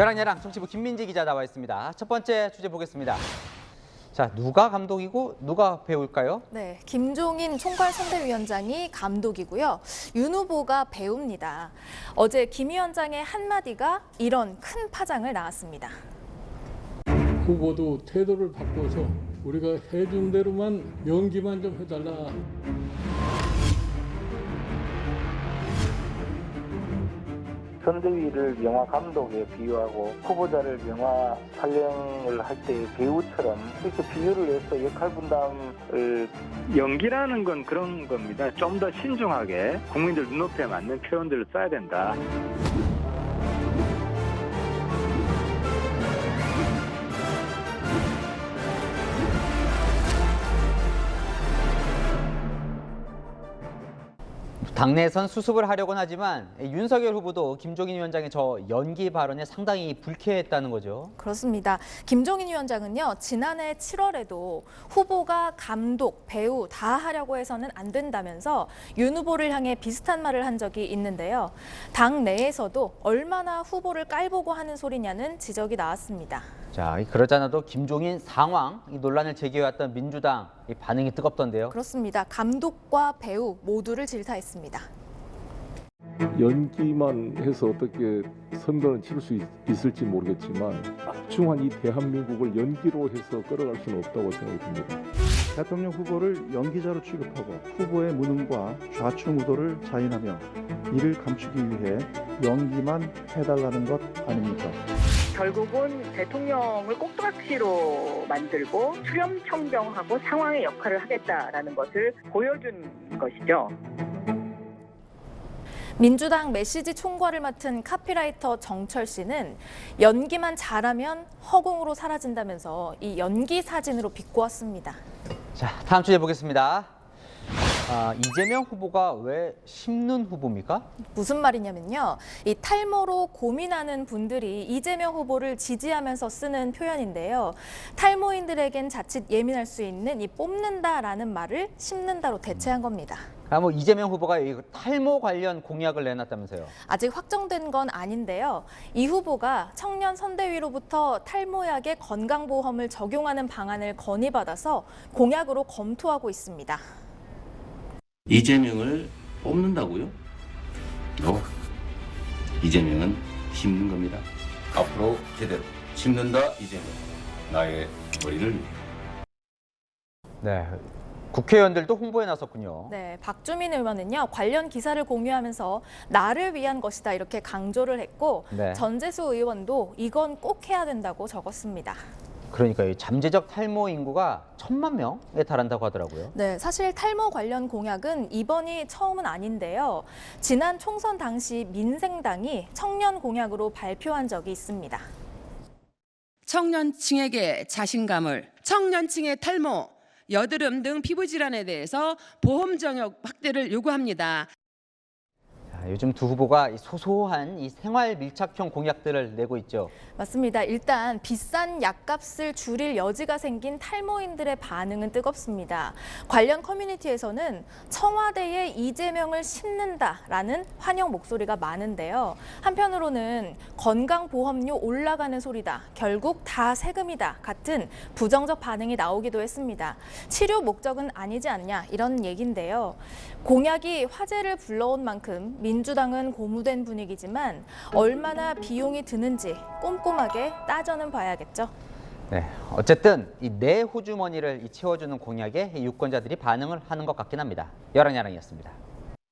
열왕야랑 정치부 김민지 기자 나와 있습니다. 첫 번째 주제 보겠습니다. 자, 누가 감독이고 누가 배우일까요? 네, 김종인 총괄선대위원장이 감독이고요. 윤 후보가 배우입니다. 어제 김 위원장의 한마디가 이런 큰 파장을 낳았습니다. 후보도 태도를 바꿔서 우리가 해준 대로만 연기만 좀 해달라. 선대위를 영화 감독에 비유하고 후보자를 영화 촬영을 할 때 배우처럼 이렇게 비유를 해서 역할 분담을 연기라는 건 그런 겁니다. 좀 더 신중하게 국민들 눈높이에 맞는 표현들을 써야 된다. 당내에선 수습을 하려곤 하지만 윤석열 후보도 김종인 위원장의 저 연기 발언에 상당히 불쾌했다는 거죠. 그렇습니다. 김종인 위원장은요, 지난해 7월에도 후보가 감독, 배우 다 하려고 해서는 안 된다면서 윤 후보를 향해 비슷한 말을 한 적이 있는데요. 당 내에서도 얼마나 후보를 깔보고 하는 소리냐는 지적이 나왔습니다. 자, 그러잖아도 김종인 상황 이 논란을 제기해왔던 민주당 이 반응이 뜨겁던데요. 그렇습니다. 감독과 배우 모두를 질타했습니다. 연기만 해서 어떻게 선거를 치를 수 있을지 모르겠지만 막중한 이 대한민국을 연기로 해서 끌어갈 수는 없다고 생각이 듭니다. 대통령 후보를 연기자로 취급하고 후보의 무능과 좌충우돌을 자인하며 이를 감추기 위해 연기만 해달라는 것 아닙니까? 결국은 대통령을 꼭두각시로 만들고 수렴청정하고 상황의 역할을 하겠다라는 것을 보여준 것이죠. 민주당 메시지 총괄을 맡은 카피라이터 정철 씨는 연기만 잘하면 허공으로 사라진다면서 이 연기 사진으로 비꼬았습니다. 자, 다음 주제 보겠습니다. 이재명 후보가 왜 심는 후보입니까? 무슨 말이냐면요. 이 탈모로 고민하는 분들이 이재명 후보를 지지하면서 쓰는 표현인데요. 탈모인들에겐 자칫 예민할 수 있는 이 뽑는다라는 말을 심는다로 대체한 겁니다. 이재명 후보가 이 탈모 관련 공약을 내놨다면서요? 아직 확정된 건 아닌데요. 이 후보가 청년 선대위로부터 탈모약의 건강보험을 적용하는 방안을 건의받아서 공약으로 검토하고 있습니다. 이재명을 뽑는다고요? 이재명은 심는 겁니다. 앞으로 제대로 심는다 이재명. 나의 머리를 위해. 네, 국회의원들도 홍보에 나섰군요. 네, 박주민 의원은요, 관련 기사를 공유하면서 나를 위한 것이다 이렇게 강조를 했고, 네. 전재수 의원도 이건 꼭 해야 된다고 적었습니다. 그러니까 이 잠재적 탈모 인구가 1,000만 명에 달한다고 하더라고요. 네, 사실 탈모 관련 공약은 이번이 처음은 아닌데요. 지난 총선 당시 민생당이 청년 공약으로 발표한 적이 있습니다. 청년층에게 자신감을, 청년층의 탈모, 여드름 등 피부 질환에 대해서 보험 정역 확대를 요구합니다. 요즘 두 후보가 소소한 이 생활 밀착형 공약들을 내고 있죠. 맞습니다. 일단 비싼 약값을 줄일 여지가 생긴 탈모인들의 반응은 뜨겁습니다. 관련 커뮤니티에서는 청와대에 이재명을 심는다라는 환영 목소리가 많은데요. 한편으로는 건강보험료 올라가는 소리다, 결국 다 세금이다 같은 부정적 반응이 나오기도 했습니다. 치료 목적은 아니지 않냐 이런 얘기인데요. 공약이 화제를 불러온 만큼 민주당은 고무된 분위기지만 얼마나 비용이 드는지 꼼꼼하게 따져는 봐야겠죠. 네, 어쨌든 이 내 호주머니를 채워주는 공약에 유권자들이 반응을 하는 것 같긴 합니다. 열왕야랑이었습니다.